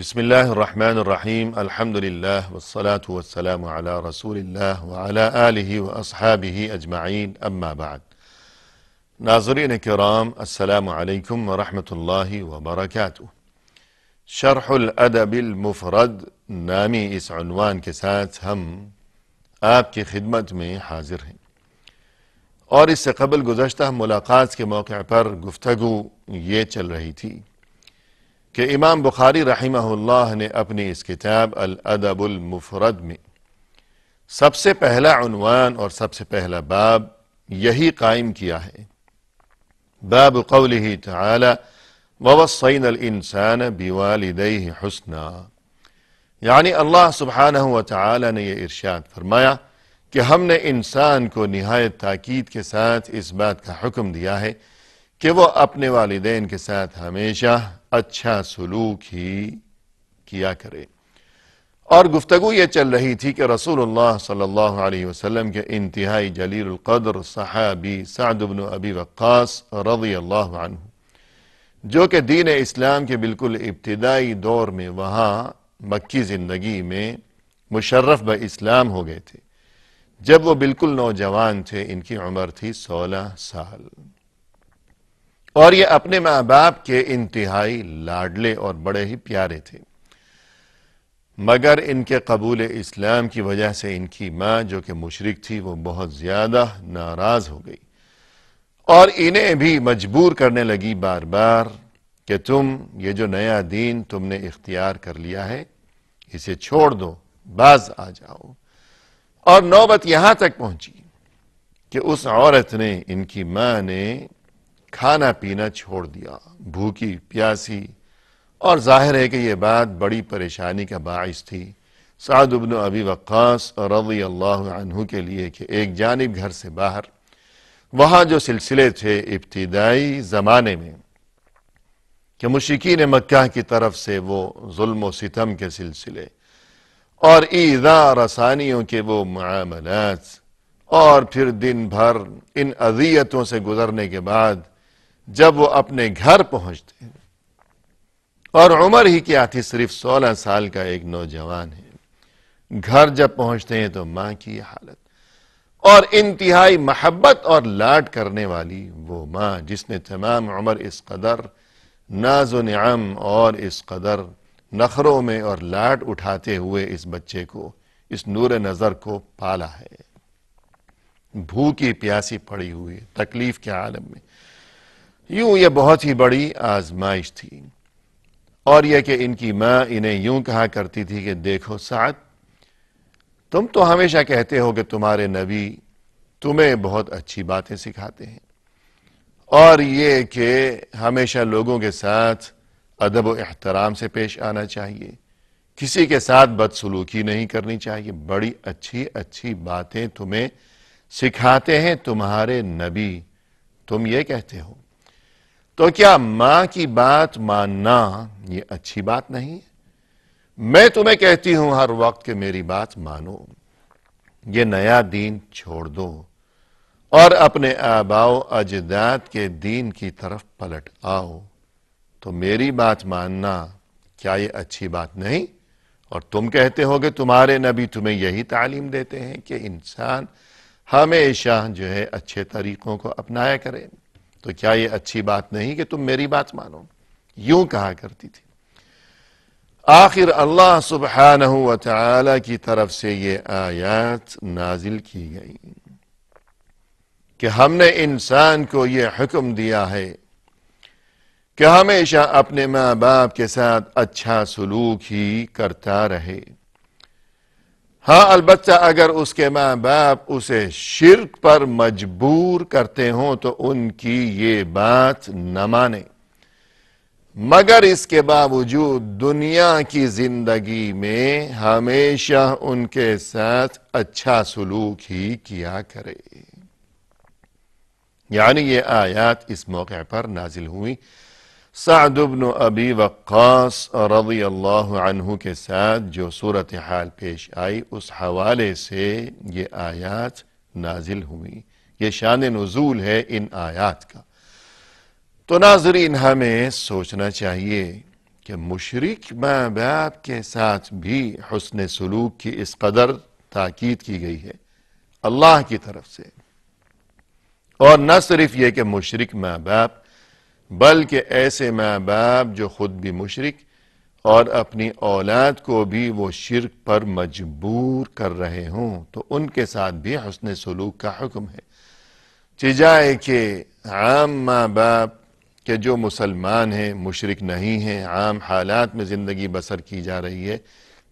بسم اللہ الرحمن الرحیم الحمد للہ والصلاة والسلام علی رسول اللہ وعلی آلہ واصحابہ اجمعین اما بعد۔ ناظرین کرام، السلام علیکم ورحمۃ اللہ وبرکاتہ۔ شرح الادب المفرد نامی اس عنوان کے ساتھ ہم آپ کی خدمت میں حاضر ہیں، اور اس سے قبل گزشتہ ملاقات کے موقع پر گفتگو یہ چل رہی تھی کہ امام بخاری رحمہ اللہ نے اپنی اس کتاب الادب المفرد میں سب سے پہلا عنوان اور سب سے پہلا باب یہی قائم کیا ہے، باب قولہ تعالی ووصینا الانسان بوالدیہ حسنا، یعنی اللہ سبحانہ وتعالی نے یہ ارشاد فرمایا کہ ہم نے انسان کو نہایت تاکید کے ساتھ اس بات کا حکم دیا ہے کہ وہ اپنے والدین کے ساتھ ہمیشہ اچھا سلوک ہی کیا کرے۔ اور گفتگو یہ چل رہی تھی کہ رسول اللہ صلی اللہ علیہ وسلم کے انتہائی جلیل القدر صحابی سعد بن ابی وقاص رضی اللہ عنہ، جو کہ دین اسلام کے بالکل ابتدائی دور میں وہاں مکی زندگی میں مشرف اسلام ہو گئے تھے، جب وہ بالکل نوجوان تھے، ان کی عمر تھی 16 سال، اور یہ اپنے ماں باپ کے انتہائی لاڈلے اور بڑے ہی پیارے تھے، مگر ان کے قبول اسلام کی وجہ سے ان کی ماں جو کہ مشرک تھی وہ بہت زیادہ ناراض ہو گئی، اور انہیں بھی مجبور کرنے لگی بار بار کہ تم یہ جو نیا دین تم نے اختیار کر لیا ہے اسے چھوڑ دو، باز آ جاؤ۔ اور نوبت یہاں تک پہنچی کہ اس عورت نے، ان کی ماں نے کھانا پینا چھوڑ دیا، بھوکی پیاسی، اور ظاہر ہے کہ یہ بات بڑی پریشانی کا باعث تھی سعد بن ابی وقاص رضی اللہ عنہ کے لیے کہ ایک جانب گھر سے باہر وہاں جو سلسلے تھے ابتدائی زمانے میں کہ مشرکین مکہ کی طرف سے وہ ظلم و ستم کے سلسلے اور ایذا رسانیوں کے وہ معاملات، اور پھر دن بھر ان اذیتوں سے گزرنے کے بعد جب وہ اپنے گھر پہنچتے ہیں، اور عمر ہی کیا تھی، صرف 16 سال کا ایک نوجوان ہے، گھر جب پہنچتے ہیں تو ماں کی حالت، اور انتہائی محبت اور لاڈ کرنے والی وہ ماں جس نے تمام عمر اس قدر ناز و نعم اور اس قدر نخروں میں اور لاڈ اٹھاتے ہوئے اس بچے کو، اس نور نظر کو پالا ہے، بھوکی پیاسی پڑی ہوئی تکلیف کے عالم میں، یوں یہ بہت ہی بڑی آزمائش تھی۔ اور یہ کہ ان کی ماں انہیں یوں کہا کرتی تھی کہ دیکھو سعد، تم تو ہمیشہ کہتے ہو کہ تمہارے نبی تمہیں بہت اچھی باتیں سکھاتے ہیں، اور یہ کہ ہمیشہ لوگوں کے ساتھ ادب و احترام سے پیش آنا چاہیے، کسی کے ساتھ بدسلوکی نہیں کرنی چاہیے، بڑی اچھی اچھی باتیں تمہیں سکھاتے ہیں تمہارے نبی، تم یہ کہتے ہو، تو کیا ماں کی بات ماننا یہ اچھی بات نہیں؟ میں تمہیں کہتی ہوں ہر وقت کہ میری بات مانو، یہ نیا دین چھوڑ دو اور اپنے آباء و اجداد کے دین کی طرف پلٹ آؤ، تو میری بات ماننا کیا یہ اچھی بات نہیں؟ اور تم کہتے ہو کہ تمہارے نبی تمہیں یہی تعلیم دیتے ہیں کہ انسان ہمیشہ جو ہے اچھے طریقوں کو اپنایا کرے، تو کیا یہ اچھی بات نہیں کہ تم میری بات مانو؟ یوں کہا کرتی تھی۔ آخر اللہ سبحانہ وتعالی کی طرف سے یہ آیات نازل کی گئی کہ ہم نے انسان کو یہ حکم دیا ہے کہ ہمیشہ اپنے ماں باپ کے ساتھ اچھا سلوک ہی کرتا رہے، ہاں البتہ اگر اس کے ماں باپ اسے شرک پر مجبور کرتے ہوں تو ان کی یہ بات نہ مانے، مگر اس کے باوجود دنیا کی زندگی میں ہمیشہ ان کے ساتھ اچھا سلوک ہی کیا کرے۔ یعنی یہ آیات اس موقع پر نازل ہوئی سعد بن ابی وقاص رضی اللہ عنہ کے ساتھ جو صورتحال پیش آئی اس حوالے سے یہ آیات نازل ہوئی، یہ شان نزول ہے ان آیات کا۔ تو ناظرین ہمیں سوچنا چاہیے کہ مشرک ماں باپ کے ساتھ بھی حسن سلوک کی اس قدر تاکید کی گئی ہے اللہ کی طرف سے. اور نہ صرف یہ کہ مشرک ماں باپ، بلکہ ایسے ماں باپ جو خود بھی مشرک اور اپنی اولاد کو بھی وہ شرک پر مجبور کر رہے ہوں تو ان کے ساتھ بھی حسن سلوک کا حکم ہے. چجائے کہ عام ماں باپ کہ جو مسلمان ہیں، مشرک نہیں ہیں، عام حالات میں زندگی بسر کی جا رہی ہے،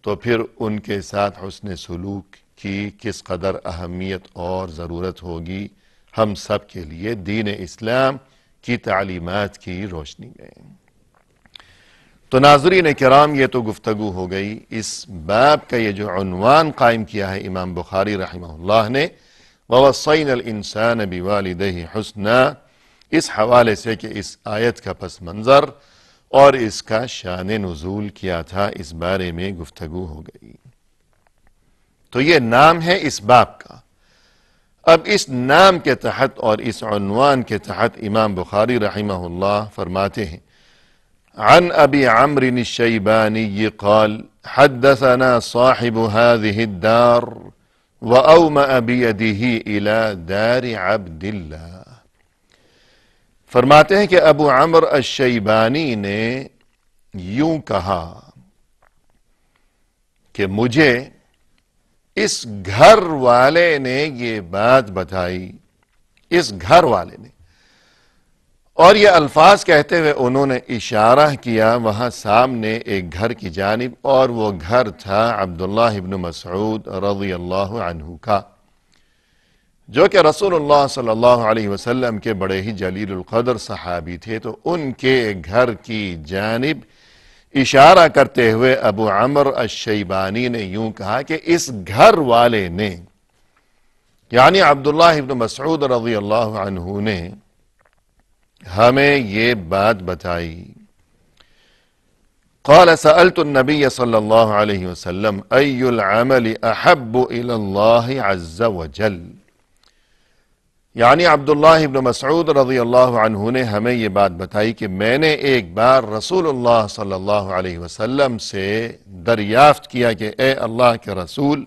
تو پھر ان کے ساتھ حسن سلوک کی کس قدر اہمیت اور ضرورت ہوگی ہم سب کے لیے دین اسلام کی تعلیمات کی روشنی میں. تو ناظرین کرام، یہ تو گفتگو ہو گئی اس باب کا یہ جو عنوان قائم کیا ہے امام بخاری رحمہ اللہ نے، وَوَصَّيْنَا الْإِنسَانَ بِوَالِدَيْهِ حُسْنًا، اس حوالے سے کہ اس آیت کا پس منظر اور اس کا شان نزول کیا تھا، اس بارے میں گفتگو ہو گئی. تو یہ نام ہے اس باب کا. اب اس نام کے تحت اور اس عنوان کے تحت امام بخاری رحمہ اللہ فرماتے ہیں عن ابی عمرو الشیبانی قال حدثنا صاحب هذه الدار وأومأ بيده الى دار عبد اللہ. فرماتے ہیں کہ ابو عمرو الشیبانی نے یوں کہا کہ مجھے اس گھر والے نے یہ بات بتائی، اس گھر والے نے. اور یہ الفاظ کہتے ہوئے انہوں نے اشارہ کیا وہاں سامنے ایک گھر کی جانب، اور وہ گھر تھا عبداللہ ابن مسعود رضی اللہ عنہ کا، جو کہ رسول اللہ صلی اللہ علیہ وسلم کے بڑے ہی جلیل القدر صحابی تھے. تو ان کے گھر کی جانب اشارہ کرتے ہوئے ابو عمرو الشیبانی نے یوں کہا کہ اس گھر والے نے، یعنی عبداللہ ابن مسعود رضی اللہ عنہ نے ہمیں یہ بات بتائی. قال سألت النبي صلی اللہ علیہ وسلم ای العمل احب الى اللہ عز وجل. یعنی عبداللہ ابن مسعود رضی اللہ عنہ نے ہمیں یہ بات بتائی کہ میں نے ایک بار رسول اللہ صلی اللہ علیہ وسلم سے دریافت کیا کہ اے اللہ کے رسول،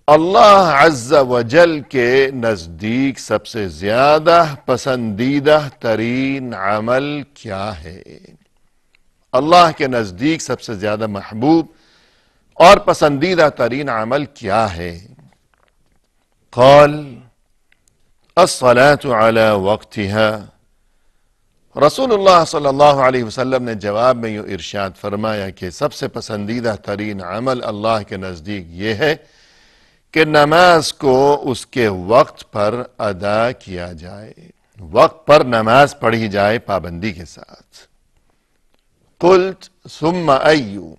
اللہ عز وجل کے نزدیک سب سے زیادہ پسندیدہ ترین عمل کیا ہے؟ اللہ کے نزدیک سب سے زیادہ محبوب اور پسندیدہ ترین عمل کیا ہے؟ قال الصلاة على وقتها. رسول اللہ صلی اللہ علیہ وسلم نے جواب میں یوں ارشاد فرمایا کہ سب سے پسندیدہ ترین عمل اللہ کے نزدیک یہ ہے کہ نماز کو اس کے وقت پر ادا کیا جائے، وقت پر نماز پڑھی جائے پابندی کے ساتھ. قلت ثم ایو،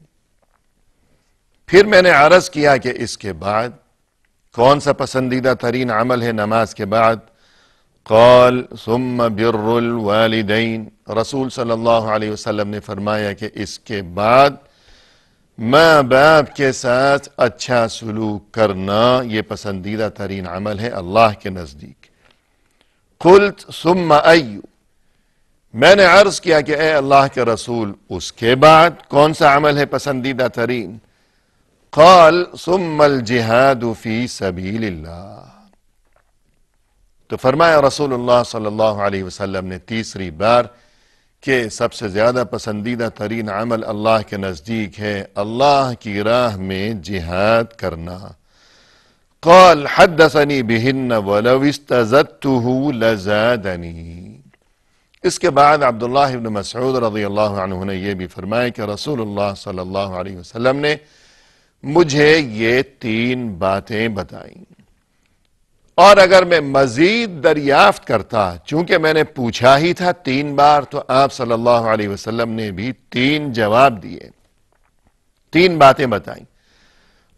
پھر میں نے عرض کیا کہ اس کے بعد کون سا پسندیدہ ترین عمل ہے نماز کے بعد؟ قال ثم بر الوالدین. رسول صلی اللہ علیہ وسلم نے فرمایا کہ اس کے بعد ماں باپ کے ساتھ اچھا سلوک کرنا یہ پسندیدہ ترین عمل ہے اللہ کے نزدیک. قلت ثم ایو، میں نے عرض کیا کہ اے اللہ کے رسول اس کے بعد کون سا عمل ہے پسندیدہ ترین؟ قال ثم الجہاد فی سبیل اللہ. تو فرمایا رسول اللہ صلی اللہ علیہ وسلم نے تیسری بار کہ سب سے زیادہ پسندیدہ ترین عمل اللہ کے نزدیک ہے اللہ کی راہ میں جہاد کرنا. قال حدثنی بہن ولو استزدته لزادنی. اس کے بعد عبداللہ ابن مسعود رضی اللہ عنہ نے یہ بھی فرمایا کہ رسول اللہ صلی اللہ علیہ وسلم نے مجھے یہ 3 باتیں بتائیں، اور اگر میں مزید دریافت کرتا، چونکہ میں نے پوچھا ہی تھا 3 بار، تو آپ صلی اللہ علیہ وسلم نے بھی 3 جواب دیے، 3 باتیں بتائیں.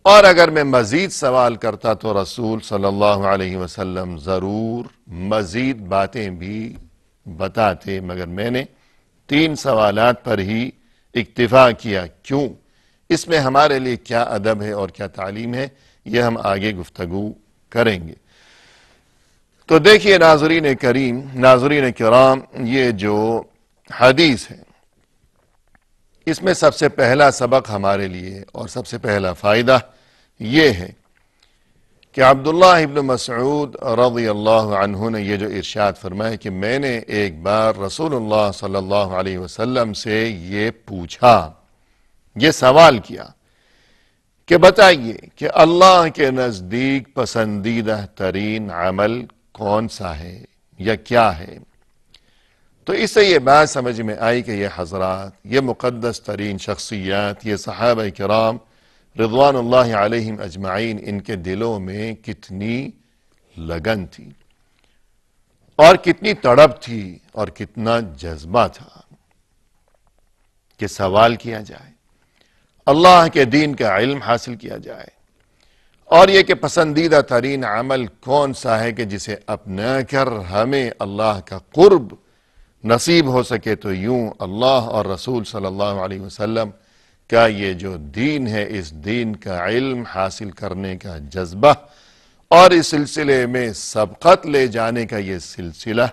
اور اگر میں مزید سوال کرتا تو رسول صلی اللہ علیہ وسلم ضرور مزید باتیں بھی بتاتے، مگر میں نے 3 سوالات پر ہی اکتفا کیا. کیوں؟ اس میں ہمارے لیے کیا ادب ہے اور کیا تعلیم ہے، یہ ہم آگے گفتگو کریں گے. تو دیکھیے ناظرین کرام، یہ جو حدیث ہے اس میں سب سے پہلا سبق ہمارے لیے اور سب سے پہلا فائدہ یہ ہے کہ عبداللہ ابن مسعود رضی اللہ عنہ نے یہ جو ارشاد فرمایا کہ میں نے ایک بار رسول اللہ صلی اللہ علیہ وسلم سے یہ پوچھا، یہ سوال کیا کہ بتائیے کہ اللہ کے نزدیک پسندیدہ ترین عمل کون سا ہے یا کیا ہے؟ تو اس سے یہ بات سمجھ میں آئی کہ یہ حضرات، یہ مقدس ترین شخصیات، یہ صحابہ کرام رضوان اللہ علیہم اجمعین، ان کے دلوں میں کتنی لگن تھی اور کتنی تڑپ تھی اور کتنا جذبہ تھا کہ سوال کیا جائے، اللہ کے دین کا علم حاصل کیا جائے، اور یہ کہ پسندیدہ ترین عمل کون سا ہے کہ جسے اپنا کر ہمیں اللہ کا قرب نصیب ہو سکے۔ تو یوں اللہ اور رسول صلی اللہ علیہ وسلم کا یہ جو دین ہے، اس دین کا علم حاصل کرنے کا جذبہ اور اس سلسلے میں سبقت لے جانے کا یہ سلسلہ،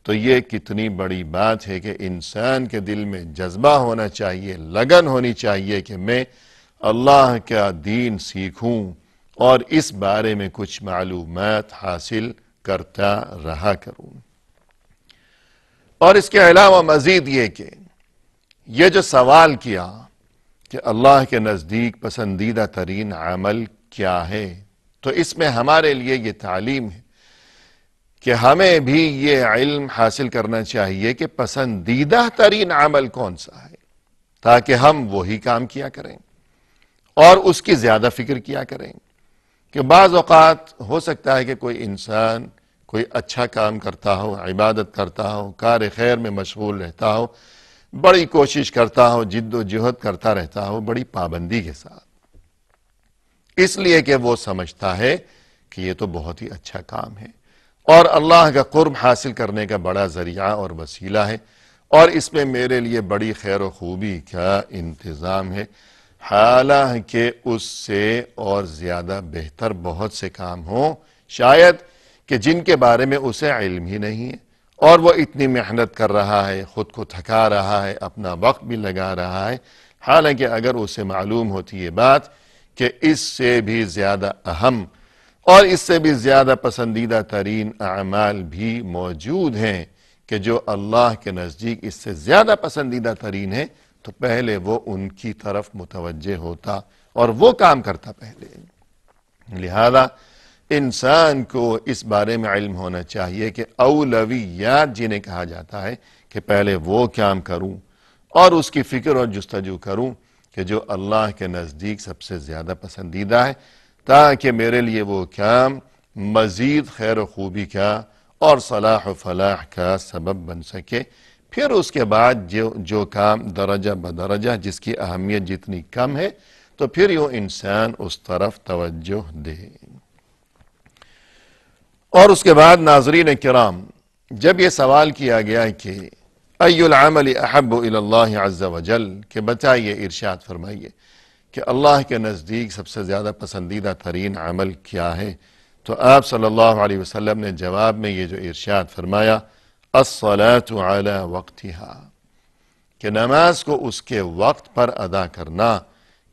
تو یہ کتنی بڑی بات ہے کہ انسان کے دل میں جذبہ ہونا چاہیے، لگن ہونی چاہیے کہ میں اللہ کا دین سیکھوں اور اس بارے میں کچھ معلومات حاصل کرتا رہا کروں۔ اور اس کے علاوہ مزید یہ کہ یہ جو سوال کیا کہ اللہ کے نزدیک پسندیدہ ترین عمل کیا ہے، تو اس میں ہمارے لیے یہ تعلیم ہے کہ ہمیں بھی یہ علم حاصل کرنا چاہیے کہ پسندیدہ ترین عمل کون سا ہے، تاکہ ہم وہی کام کیا کریں اور اس کی زیادہ فکر کیا کریں۔ کہ بعض اوقات ہو سکتا ہے کہ کوئی انسان کوئی اچھا کام کرتا ہو، عبادت کرتا ہو، کار خیر میں مشغول رہتا ہو، بڑی کوشش کرتا ہو، جد و جہد کرتا رہتا ہو بڑی پابندی کے ساتھ، اس لیے کہ وہ سمجھتا ہے کہ یہ تو بہت ہی اچھا کام ہے اور اللہ کا قرب حاصل کرنے کا بڑا ذریعہ اور وسیلہ ہے، اور اس میں میرے لیے بڑی خیر و خوبی کا انتظام ہے، حالانکہ اس سے اور زیادہ بہتر بہت سے کام ہوں شاید کہ جن کے بارے میں اسے علم ہی نہیں ہے، اور وہ اتنی محنت کر رہا ہے، خود کو تھکا رہا ہے، اپنا وقت بھی لگا رہا ہے، حالانکہ اگر اسے معلوم ہوتی یہ بات کہ اس سے بھی زیادہ اہم اور اس سے بھی زیادہ پسندیدہ ترین اعمال بھی موجود ہیں کہ جو اللہ کے نزدیک اس سے زیادہ پسندیدہ ترین ہے، تو پہلے وہ ان کی طرف متوجہ ہوتا اور وہ کام کرتا پہلے۔ لہذا انسان کو اس بارے میں علم ہونا چاہیے کہ اولویات جنہیں کہا جاتا ہے کہ پہلے وہ کام کروں اور اس کی فکر اور جستجو کروں کہ جو اللہ کے نزدیک سب سے زیادہ پسندیدہ ہے، تاکہ میرے لیے وہ کام مزید خیر و خوبی کا اور صلاح و فلاح کا سبب بن سکے۔ پھر اس کے بعد جو کام درجہ بدرجہ جس کی اہمیت جتنی کم ہے، تو پھر یوں انسان اس طرف توجہ دے۔ اور اس کے بعد ناظرین کرام، جب یہ سوال کیا گیا کہ ای العمل احب الی اللہ عز وجل، کہ بتائیے، ارشاد فرمائیے کہ اللہ کے نزدیک سب سے زیادہ پسندیدہ ترین عمل کیا ہے، تو آپ صلی اللہ علیہ وسلم نے جواب میں یہ جو ارشاد فرمایا، الصلاة علی وقتها، کہ نماز کو اس کے وقت پر ادا کرنا،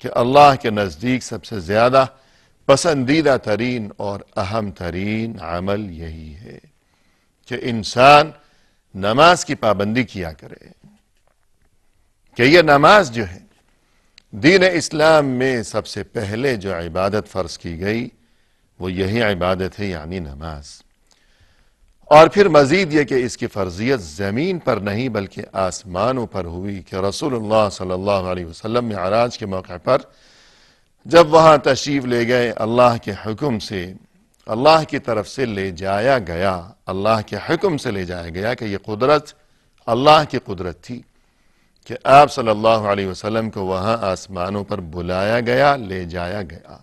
کہ اللہ کے نزدیک سب سے زیادہ پسندیدہ ترین اور اہم ترین عمل یہی ہے کہ انسان نماز کی پابندی کیا کرے، کہ یہ نماز جو ہے دین اسلام میں سب سے پہلے جو عبادت فرض کی گئی وہ یہی عبادت ہے، یعنی نماز۔ اور پھر مزید یہ کہ اس کی فرضیت زمین پر نہیں بلکہ آسمانوں پر ہوئی، کہ رسول اللہ صلی اللہ علیہ وسلم معراج کے موقع پر جب وہاں تشریف لے گئے، اللہ کے حکم سے، اللہ کی طرف سے لے جایا گیا، اللہ کے حکم سے لے جایا گیا، کہ یہ قدرت اللہ کی قدرت تھی کہ آپ صلی اللہ علیہ وسلم کو وہاں آسمانوں پر بلایا گیا، لے جایا گیا،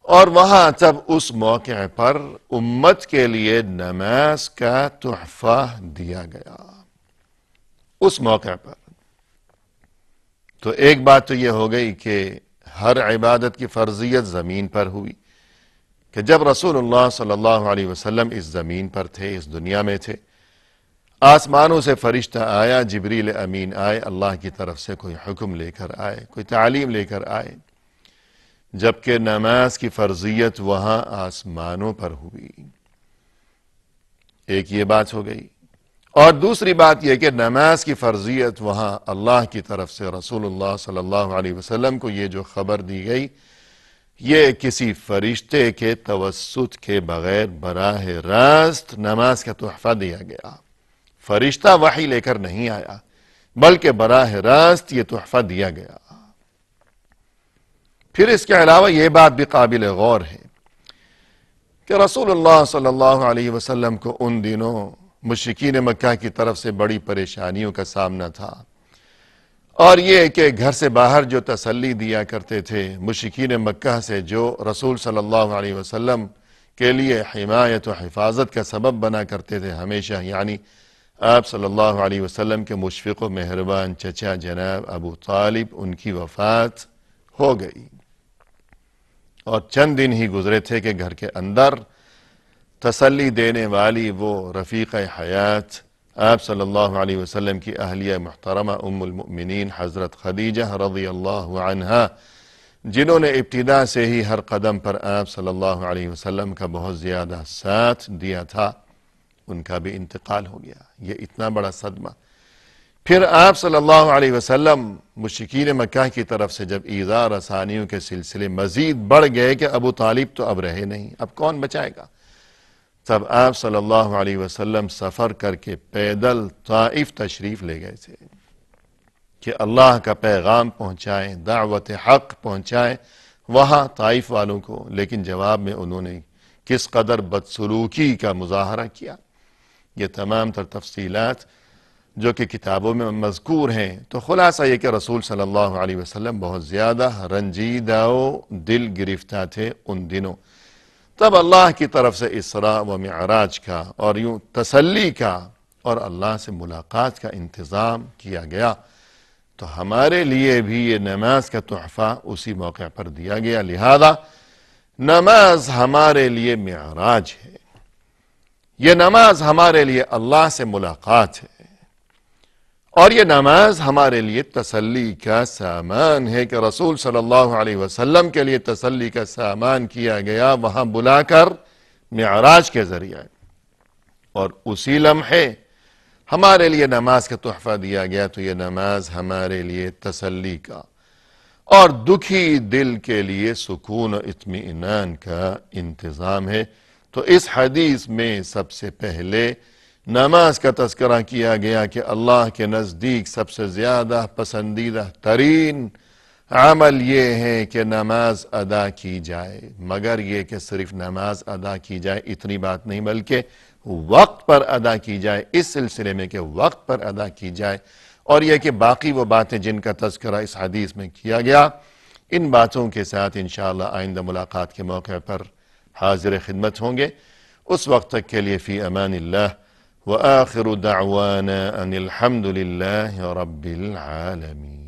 اور وہاں تب اس موقع پر امت کے لیے نماز کا تحفہ دیا گیا اس موقع پر۔ تو ایک بات تو یہ ہو گئی کہ ہر عبادت کی فرضیت زمین پر ہوئی، کہ جب رسول اللہ صلی اللہ علیہ وسلم اس زمین پر تھے، اس دنیا میں تھے، آسمانوں سے فرشتہ آیا، جبریل امین آئے، اللہ کی طرف سے کوئی حکم لے کر آئے، کوئی تعلیم لے کر آئے، جبکہ نماز کی فرضیت وہاں آسمانوں پر ہوئی۔ ایک یہ بات ہو گئی، اور دوسری بات یہ کہ نماز کی فرضیت وہاں اللہ کی طرف سے رسول اللہ صلی اللہ علیہ وسلم کو یہ جو خبر دی گئی، یہ کسی فرشتے کے توسط کے بغیر براہ راست نماز کا تحفہ دیا گیا۔ فرشتہ وحی لے کر نہیں آیا، بلکہ براہ راست یہ تحفہ دیا گیا۔ پھر اس کے علاوہ یہ بات بھی قابل غور ہے کہ رسول اللہ صلی اللہ علیہ وسلم کو ان دنوں مشرکین مکہ کی طرف سے بڑی پریشانیوں کا سامنا تھا، اور یہ کہ گھر سے باہر جو تسلی دیا کرتے تھے مشرکین مکہ سے، جو رسول صلی اللہ علیہ وسلم کے لیے حمایت و حفاظت کا سبب بنا کرتے تھے ہمیشہ، یعنی آپ صلی اللہ علیہ وسلم کے مشفق و مہربان چچا جناب ابو طالب، ان کی وفات ہو گئی، اور چند دن ہی گزرے تھے کہ گھر کے اندر تسلی دینے والی وہ رفیق حیات آپ صلی اللہ علیہ وسلم کی اہلیہ محترمہ ام المؤمنین حضرت خدیجہ رضی اللہ عنہا، جنہوں نے ابتدا سے ہی ہر قدم پر آپ صلی اللہ علیہ وسلم کا بہت زیادہ ساتھ دیا تھا، ان کا بھی انتقال ہو گیا۔ یہ اتنا بڑا صدمہ۔ پھر آپ صلی اللہ علیہ وسلم مشرکین مکہ کی طرف سے جب ایذا رسانیوں کے سلسلے مزید بڑھ گئے کہ ابو طالب تو اب رہے نہیں، اب کون بچائے گا، تب آپ صلی اللہ علیہ وسلم سفر کر کے پیدل طائف تشریف لے گئے تھے کہ اللہ کا پیغام پہنچائیں، دعوت حق پہنچائیں وہاں طائف والوں کو، لیکن جواب میں انہوں نے کس قدر بدسلوکی کا مظاہرہ کیا، یہ تمام تر تفصیلات جو کہ کتابوں میں مذکور ہیں۔ تو خلاصہ یہ کہ رسول صلی اللہ علیہ وسلم بہت زیادہ رنجیدہ و دل گرفتہ تھے ان دنوں۔ تب اللہ کی طرف سے اسراء و معراج کا اور یوں تسلی کا اور اللہ سے ملاقات کا انتظام کیا گیا، تو ہمارے لیے بھی یہ نماز کا تحفہ اسی موقع پر دیا گیا، لہذا نماز ہمارے لیے معراج ہے، یہ نماز ہمارے لیے اللہ سے ملاقات ہے، اور یہ نماز ہمارے لیے تسلی کا سامان ہے کہ رسول صلی اللہ علیہ وسلم کے لیے تسلی کا سامان کیا گیا وہاں بلا کر معراج کے ذریعے، اور اسی لمحے ہمارے لیے نماز کا تحفہ دیا گیا، تو یہ نماز ہمارے لیے تسلی کا اور دکھی دل کے لیے سکون و اطمینان کا انتظام ہے۔ تو اس حدیث میں سب سے پہلے نماز کا تذکرہ کیا گیا کہ اللہ کے نزدیک سب سے زیادہ پسندیدہ ترین عمل یہ ہے کہ نماز ادا کی جائے، مگر یہ کہ صرف نماز ادا کی جائے اتنی بات نہیں، بلکہ وقت پر ادا کی جائے، اس سلسلے میں کہ وقت پر ادا کی جائے، اور یہ کہ باقی وہ باتیں جن کا تذکرہ اس حدیث میں کیا گیا، ان باتوں کے ساتھ انشاءاللہ آئندہ ملاقات کے موقع پر حاضر خدمت ہوں گے۔ اس وقت تک کے لیے فی امان اللہ، وآخر دعوانا ان الحمد للہ رب العالمین۔